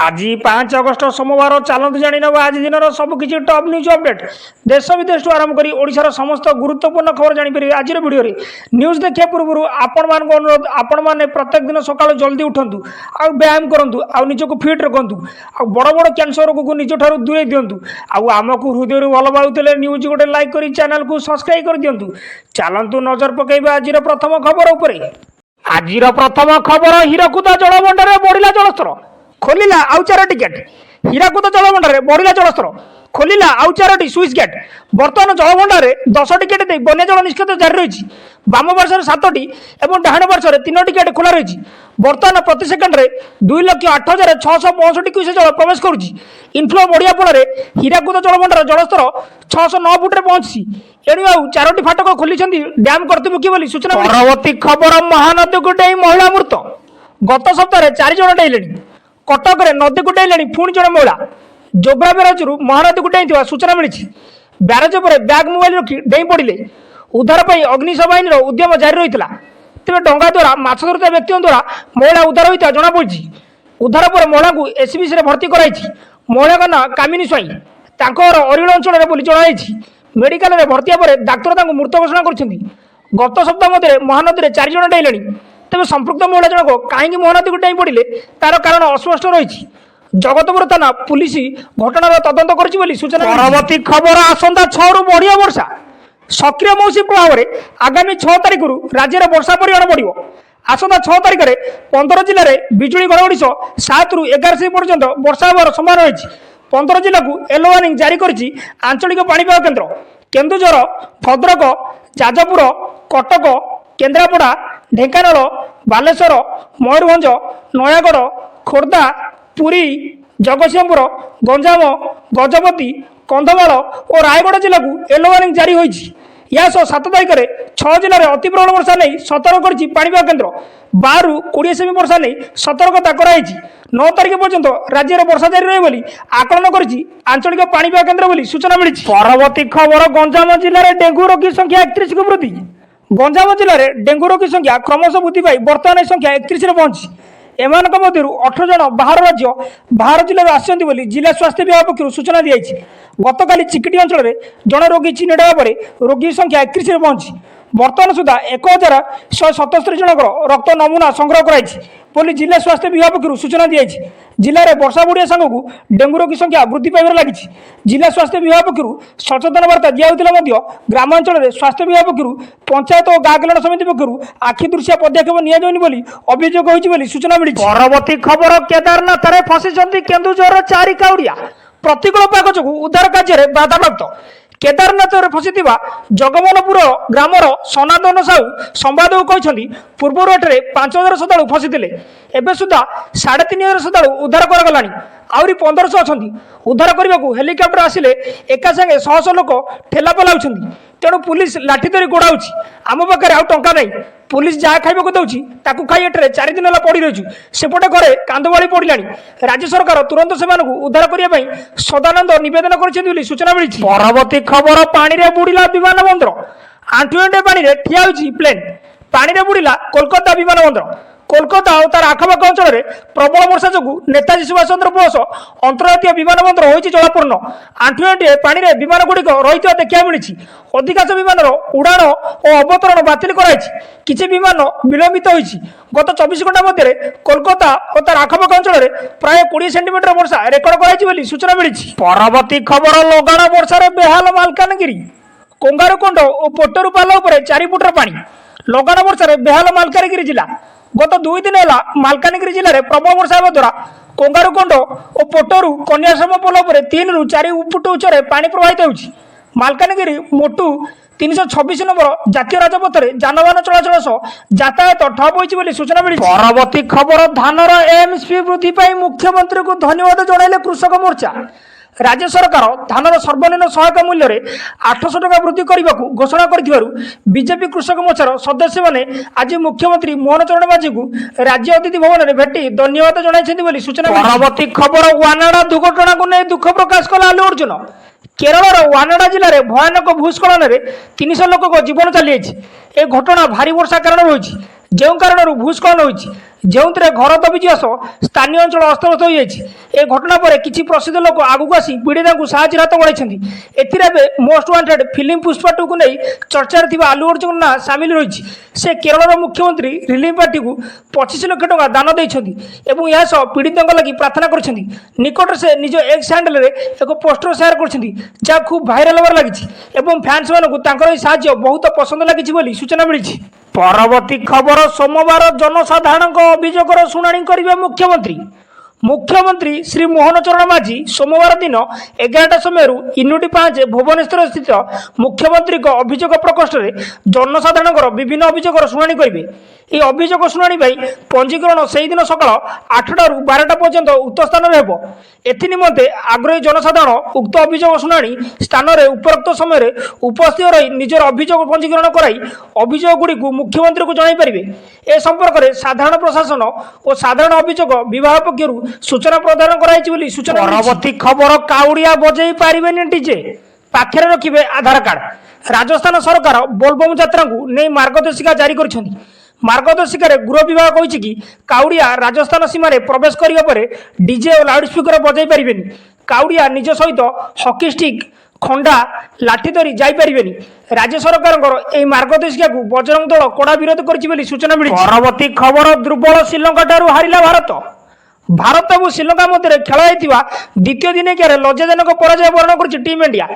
आज 5 अगस्ट सोमवार चलतु जाणी ना आज दिन सबकि टॉप न्यूज अपडेट देश विदेश आरंभ कर ओडिशार समस्त गुरुत्वपूर्ण खबर जानीपर आज वीडियो न्यूज देखा पूर्व आपण मान अनुरोध आपण मैंने प्रत्येक दिन सका जल्दी उठंतु आ व्यायाम करूँ आ निजक फिट रखु आ बड़ बड़ कैंसर रोग को निज ठार दूरे दिंतु आमको हृदय भल पाते न्यूज गोटे लाइक कर चैनल को सब्सक्राइब कर दिंतु चलतु नजर पकईबा आज प्रथम खबर उपर आज प्रथम खबर हीराकुदा जलभंडार बढ़ला जलस्तर खोलिला आउ 4 टिकेट हीराकुद जलभंडार बढ़ला जलस्तर खोलिला आउ 4टी स्विच गेट बर्तमान जलभंडार 10 टिकेट दे बन्या जल निष्कत जारी रही बाम पार्श्वर 7टी और डाण पार्श्वर 3 टिकेट खोला रही बर्तमान प्रति सेकेंड में 2,08,665 क्यूसेक जल प्रवेश करुच्ची इनफ्लो बढ़िया फल हीराकुद जलभंडार जलस्तर 609 फुट्रे पहुंची एणु आउ 4टी फाटक खोली डैम कर्तृपक्ष बोली सूचना। परवर्ती खबर महानदी को डेई महिला मृत गत सप्ताह 4 जन डेले कटक नदी को डेले पुणी जन महिला जोब्रा ब्यारेज महानदी को डेई सूचना मिली ब्यारेज पर बैग मोबाइल रखी डेई पड़े उद्धार पर अग्निशम बाहिनी उद्यम जारी रही तेज डंगा द्वारा माछ धरुता व्यक्ति द्वारा महिला उद्धार होता जमापड़ी उद्धार पर महिला को एसबीसी भर्ती कराई महिला का ना कामिनी स्वाई अरिल अंचल बोली जनाई मेडिकल में भर्ती पर डाक्तर मृत घोषणा कर गत सप्ताह मध्य महानदी में 4 जन डेले तेज संपृक्त महिला जनक कहीं महानदी को डेई पड़े तार कारण अस्पष्ट रही जगतपुर थाना पुलिस घटनार तदंत कर सूचना। परवर्ती खबर आसंता 6 रु बढ़िया वर्षा सक्रिय मौसुमी प्रभाव में आगामी 6 तारिख राज्य में वर्षा परिमाण बढ़ आसंता 6 तारिख में 15 जिले में बिजुली घड़घड़ी 7 रु 11 पर्यंत वर्षा होवार संभावना रही 15 जिला को येलो वार्निंग जारी करिछि आंचलिक पाणीपाग केन्द्र केन्दुझर भद्रक जाजपुर कटक केन्द्रापड़ा ढेंकानाल बालेश्वर मयूरभंज नयागढ़ खोर्धा पुरी जगतसिंहपुर गंजाम गजपति कंधमाल और रायगढ़ जिला को येलो वार्निंग जारी होइछि या 7 तारिख में 6 जिले में अति प्रबल वर्षा नहीं सतर्क करिछि पाणीपाग केन्द्र 12 रु 20 सेमी वर्षा नहीं सतर्कता कराइछि 9 तारिख पर्यंत राज्य में वर्षा जारी रही बोली आकलन करिछि आंचलिक पाणीपाग केन्द्र बोली सूचना मिली। परवर्ती खबर गंजाम जिले में डेंगू रोगी संख्या 31 को वृद्धि गंजाम जिले में डेंगू रोगी संख्या क्रमशः वृद्धि पाई बर्तमान संख्या 31 में पहुंची एमानक मध्यरु 18 जन बाहर राज्य बाहर जिले आसछन्ति बोली जिला स्वास्थ्य विभाग पक्षरु सूचना दी जाइछि गतकाली चिकिटी अंचल में जड़े रोगी चिन्हित होगा पर रोगी संख्या 31 में पहुंची बर्तमान सुधा 1,177 जनक रक्त नमूना संग्रह कर जिला स्वास्थ्य विभाग पक्षरु सूचना दी जाइछि जिले में वर्षा बढ़िया सांग को डेंगू रोगी संख्या वृद्धि पाइबार लगी जिला स्वास्थ्य विभाग पक्षरु सचेतन वार्ता दिया ग्रामांचल में स्वास्थ्य विभाग पक्षरु पंचायत और गाँ कल्याण समिति पक्षरु आखि दृश्य पदक्षेप नि अभियोग होती सूचना मिली। परवर्ती खबर केदारनाथ में फसी केन्दुझर 4 काउड़िया प्रतिकूल पाग जो उद्धार कार्य बाधाप्राप्त केदारनाथ में फसी जगमोहनपुर ग्रामर सनातन साहू संवाद कहते पूर्व एठे 5,000 श्रद्धा फसी एवं सुधा 3,500 श्रद्धा उद्धार कराला आहरी 1500 अच्छा उद्धार करने को हेलिकप्टर आसिले एका संगे शह शह लोक ठेला पलाऊँ तेणु पुलिस लाठी धरी गोड़ाऊँ आम पाखे आउ टंका नहीं पुलिस जहाँ खाइबा दौची ताकू खाई एठे 4 दिन है पड़ रही सेपटे घरे कांदवाड़ी पड़ा राज्य सरकार तुरंत से उद्धार करने सदानंद नवेदन कर सूचना मिली। परवर्ती खबर पानी में बुड़ीला विमान बंदर आंठुए पानी में ठिया प्लेन पानी में बुड़ीला कोलकाता विमान बंदर कोलकाता और तार आखपाख अंचल में प्रबल वर्षा जो नेताजी सुभाष चंद्र बोस अंतर्जातीय विमान बंदर होती जलापूर्ण आंठुए पानी में विमान गुड़िक रही देखा मिली अधिकांश विमान उड़ाण और अवतरण बातिल किसी विमान विलंबित होती गत 24 घंटा मध्य कोलकाता और तार आखपाख अंचल में प्राय 20 सेंटीमीटर वर्षा रेकर्ड कर सूचना मिली। परवर्ती खबर लगाण वर्षा बेहाल मालकानगिरी कोंगारुकोंड और पोटरुपाल 4 फुटर पानी लगाण वर्षा बेहाल मालकानगिरी जिला गत 2 दिन है मालकानगिरी जिले में प्रबल वर्षा होगा द्वारा कोंगारुकोंड और पोटरू कन्याश्रम पोल 3 रु 4 फुट उच्चर पानी प्रवाहित होती मालकानगिरी मोटू 326 नंबर जातीय राजपथ में जानवाहन चलाचल सह यातायात ठप होती सूचना मिली। परवर्ती खबर धानर एमएसपी वृद्धि पर मुख्यमंत्री को धन्यवाद जणाइले कृषक मोर्चा राज्य सरकार धानर सर्वनिम्न सहायक मूल्य में 800 टका वृद्धि करने को घोषणा कर बीजेपी कृषक मोर्चार सदस्य मैंने आज मुख्यमंत्री मोहन चरण माझी को राज्य अतिथि भवन में भेटी धन्यवाद जणाई सूचना। परवर्ती खबर वानाड़ा दुर्घटना को नहीं दुख प्रकाश कला आलू अर्जुन केरल वानाड़ा जिले में भयानक भूस्खलन में 300 लोक जीवन चली जाइए घटना भारी वर्षा कारण रही जो कारण भूस्खलन होती ଯେଉଁଥିରେ ଘର ଦବିଯିବା ସହ ସ୍ଥାନୀୟ ଅଞ୍ଚଳ ଅସ୍ତବ୍ୟସ୍ତ ହୋଇଯାଇଛି। ଏ ଘଟଣା ପରେ କିଛି ପ୍ରସିଦ୍ଧ ଲୋକ ଆଗକୁ ଆସି ପୀଡ଼ିତାଙ୍କୁ ସାହାଯ୍ୟର ହାତ ବଢ଼ାଇଛନ୍ତି। ଏଥିରେ ଏବେ ମୋଷ୍ଟ ୱାଣ୍ଟେଡ୍ ଫିଲ୍ମ ପୁଷ୍ପା 2କୁ ନେଇ ଚର୍ଚ୍ଚାରେ ଥିବା ଆଲୁ ଅର୍ଜୁନଙ୍କ ନାଁ ସାମିଲ ରହିଛି। ସେ କେରଳର ମୁଖ୍ୟମନ୍ତ୍ରୀ ରିଲିଫ ପାର୍ଟିକୁ 25 ଲକ୍ଷ ଟଙ୍କା ଦାନ ଦେଇଛନ୍ତି ଏବଂ ଏହା ସହ ପୀଡ଼ିତଙ୍କ ଲାଗି ପ୍ରାର୍ଥନା କରିଛନ୍ତି। ନିକଟରେ ସେ ନିଜ ଏକ୍ସ ହ୍ୟାଣ୍ଡେଲରେ ଏକ ପୋଷ୍ଟର ସେୟାର କରିଛନ୍ତି, ଯାହା ଖୁବ୍ ଭାଇରାଲ ହେବାରେ ଲାଗିଛି ଏବଂ ଫ୍ୟାନ୍ସମାନଙ୍କୁ ତାଙ୍କର ଏହି ସାହାଯ୍ୟ ବହୁତ ପସନ୍ଦ ଲାଗିଛି ବୋଲି ସୂଚନା ମିଳିଛି। ପରବର୍ତ୍ତୀ ଖବର, ସୋମବାର ଜନସାଧାରଣଙ୍କ ଅଭିଯୋଗର ଶୁଣାଣି କରିବେ ମୁଖ୍ୟମନ୍ତ୍ରୀ ଶ୍ରୀ ମୋହନ ଚରଣ ମାଝୀ ସୋମବାର ଦିନ 11ଟା ସମୟରୁ ୟୁନିଟ୍ 5 ଭୁବନେଶ୍ୱର ସ୍ଥିତ ମୁଖ୍ୟମନ୍ତ୍ରୀଙ୍କ ଅଭିଯୋଗ ପ୍ରକୋଷ୍ଠରେ ଜନସାଧାରଣଙ୍କର ବିଭିନ୍ନ ଅଭିଯୋଗର ଶୁଣାଣି କରିବେ। ଏହି ଅଭିଯୋଗ ଶୁଣାଣି ପାଇଁ ପଞ୍ଜୀକରଣ ସେହିଦିନ ସକାଳ 8ଟାରୁ 12ଟା ପର୍ଯ୍ୟନ୍ତ ଉକ୍ତ ସ୍ଥାନରେ ହେବ। ଏଥିନିମନ୍ତେ ଆଗ୍ରହୀ ଜନସାଧାରଣ ଉକ୍ତ ଅଭିଯୋଗ ଶୁଣାଣି ସ୍ଥାନରେ ଉପରୋକ୍ତ ସମୟରେ ଉପସ୍ଥିତ ରହି ନିଜର ଅଭିଯୋଗ ପଞ୍ଜୀକରଣ କରାଇ ଅଭିଯୋଗଗୁଡ଼ିକୁ ମୁଖ୍ୟମନ୍ତ୍ରୀଙ୍କୁ ଜଣାଇପାରିବେ। ଏ ସମ୍ପର୍କରେ ସାଧାରଣ ପ୍ରଶାସନ ଓ ସାଧାରଣ ଅଭିଯୋଗ ବିଭାଗ ପକ୍ଷରୁ ସୂଚନା ପ୍ରଦାନ କରାଯାଇଛି ବୋଲି ସୂଚନା। ପରବର୍ତ୍ତୀ ଖବର, କାଉଡ଼ିଆ ବଜେଇ ପାରିବେନି ଡିଜେ, ପାଖରେ ରଖିବେ ଆଧାର କାର୍ଡ। ରାଜସ୍ଥାନ ସରକାର ବୋଲବମ୍ ଯାତ୍ରାକୁ ନେଇ ମାର୍ଗଦର୍ଶିକା ଜାରି କରିଛନ୍ତି। ମାର୍ଗଦର୍ଶିକାରେ ଗୃହ ବିଭାଗ କହିଛି କି କାଉଡ଼ିଆ ରାଜସ୍ଥାନ ସୀମାରେ ପ୍ରବେଶ କରିବା ପରେ ଡିଜେ ଓ ଲାଉଡସ୍ପିକର ବଜାଇ ପାରିବେନି। କାଉଡ଼ିଆ ନିଜ ସହିତ ହକି ଷ୍ଟିକ୍, ଖଣ୍ଡା, ଲାଠି ଧରି ଯାଇପାରିବେନି। ରାଜ୍ୟ ସରକାରଙ୍କର ଏହି ମାର୍ଗଦର୍ଶିକାକୁ ବଜରଙ୍ଗ ଦଳ କଡ଼ା ବିରୋଧ କରିଛି ବୋଲି ସୂଚନା ମିଳିଛି। ପରବର୍ତ୍ତୀ ଖବର, ଦୁର୍ବଳ ଶ୍ରୀଲଙ୍କାଠାରୁ ହାରିଲା ଭାରତ ଏବଂ ଶ୍ରୀଲଙ୍କା ମଧ୍ୟରେ ଖେଳ ହୋଇଥିବା ଦ୍ୱିତୀୟ ଦିନିକିଆରେ ଲଜ୍ଜାଜନକ ପରାଜୟ ବରଣ କରିଛି ଟିମ୍ ଇଣ୍ଡିଆ।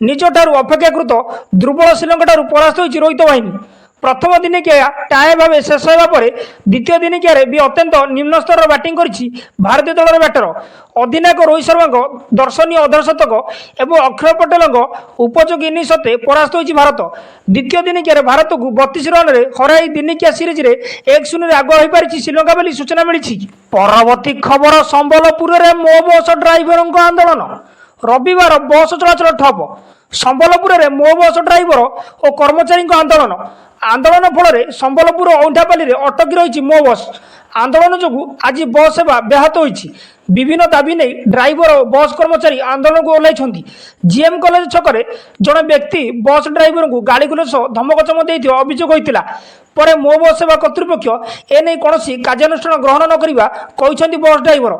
ନିଜଠାରୁ ଅପେକ୍ଷାକୃତ ଦୁର୍ବଳ ଶ୍ରୀଲଙ୍କାଠାରୁ ପରାସ୍ତ ହୋଇଛି ରୋହିତ ବାହିନୀ। ପ୍ରଥମ ଦିନିକିଆ ଟାଏ ଭାବେ ଶେଷ ହେବା ପରେ ଦ୍ୱିତୀୟ ଦିନିକିଆରେ ବି ଅତ୍ୟନ୍ତ ନିମ୍ନ ସ୍ତରର ବ୍ୟାଟିଂ କରିଛି ଭାରତୀୟ ଦଳର ବ୍ୟାଟର। ଅଧିନାୟକ ରୋହିତ ଶର୍ମାଙ୍କ ଦର୍ଶନୀୟ ଅର୍ଦ୍ଧଶତକ ଏବଂ ଅକ୍ଷର ପଟେଲଙ୍କ ଉପଯୋଗୀ ଇନିଂସ ସତ୍ତ୍ୱେ ପରାସ୍ତ ହୋଇଛି ଭାରତ। ଦ୍ୱିତୀୟ ଦିନିକିଆରେ ଭାରତକୁ 32 ରନରେ ହରାଇ ଦିନିକିଆ ସିରିଜରେ 1-0ରେ ଆଗୁଆ ହୋଇପାରିଛି ଶ୍ରୀଲଙ୍କା ବୋଲି ସୂଚନା ମିଳିଛି। ପରବର୍ତ୍ତୀ ଖବର, ସମ୍ବଲପୁରରେ ମୋ ବସ୍ ଡ୍ରାଇଭରଙ୍କ ଆନ୍ଦୋଳନ। ରବିବାର ବସ୍ ଚଳାଚଳ ଠପ। ସମ୍ବଲପୁରରେ ମୋ ବସ୍ ଡ୍ରାଇଭର ଓ କର୍ମଚାରୀଙ୍କ ଆନ୍ଦୋଳନ ଫଳରେ ସମ୍ବଲପୁର ଅଇଁଠାପାଲିରେ ଅଟକି ରହିଛି ମୋ ବସ୍। ଆନ୍ଦୋଳନ ଯୋଗୁଁ ଆଜି ବସ୍ ସେବା ବ୍ୟାହତ ହୋଇଛି। ବିଭିନ୍ନ ଦାବି ନେଇ ଡ୍ରାଇଭର ଓ ବସ୍ କର୍ମଚାରୀ ଆନ୍ଦୋଳନକୁ ଓହ୍ଲାଇଛନ୍ତି। ଜିଏମ୍ କଲେଜ ଛକରେ ଜଣେ ବ୍ୟକ୍ତି ବସ୍ ଡ୍ରାଇଭରଙ୍କୁ ଗାଳିଗୁଲଜ ସହ ଧମକଚମକ ଦେଇଥିବା ଅଭିଯୋଗ ହୋଇଥିଲା। ପରେ ମୋ ବସ୍ ସେବା କର୍ତ୍ତୃପକ୍ଷ ଏନେଇ କୌଣସି କାର୍ଯ୍ୟାନୁଷ୍ଠାନ ଗ୍ରହଣ ନ କରିବା କହିଛନ୍ତି ବସ୍ ଡ୍ରାଇଭର।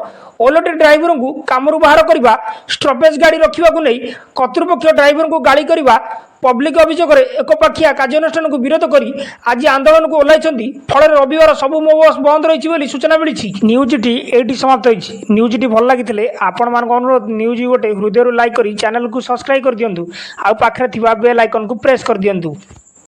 ଓଲଟି ଡ୍ରାଇଭରଙ୍କୁ କାମରୁ ବାହାର କରିବା, ଷ୍ଟପେଜ ଗାଡ଼ି ରଖିବାକୁ ନେଇ କର୍ତ୍ତୃପକ୍ଷ ଡ୍ରାଇଭରଙ୍କୁ ଗାଳି କରିବା ପବ୍ଲିକ ଅଭିଯୋଗରେ ଏକପାଖିଆ କାର୍ଯ୍ୟାନୁଷ୍ଠାନକୁ ବିରୋଧ କରି ଆଜି ଆନ୍ଦୋଳନକୁ ଓହ୍ଲାଇଛନ୍ତି। ଫଳରେ ରବିବାର ସବୁ ମୋ ବସ୍ ବନ୍ଦ ରହିଛି ବୋଲି ସୂଚନା ମିଳିଛି। ନ୍ୟୁଜ୍ଟି ଏଇଠି ସମାପ୍ତ ହୋଇଛି। ନ୍ୟୁଜ୍ଟି ଭଲ ଲାଗିଥିଲେ ଆପଣମାନଙ୍କ ଅନୁରୋଧ, ନ୍ୟୁଜ୍ ଗୋଟେ ହୃଦୟରୁ ଲାଇକ୍ କରି ଚ୍ୟାନେଲକୁ ସବସ୍କ୍ରାଇବ୍ କରିଦିଅନ୍ତୁ ଆଉ ପାଖରେ ଥିବା ବେଲ୍ ଆଇକନ୍କୁ ପ୍ରେସ୍ କରିଦିଅନ୍ତୁ।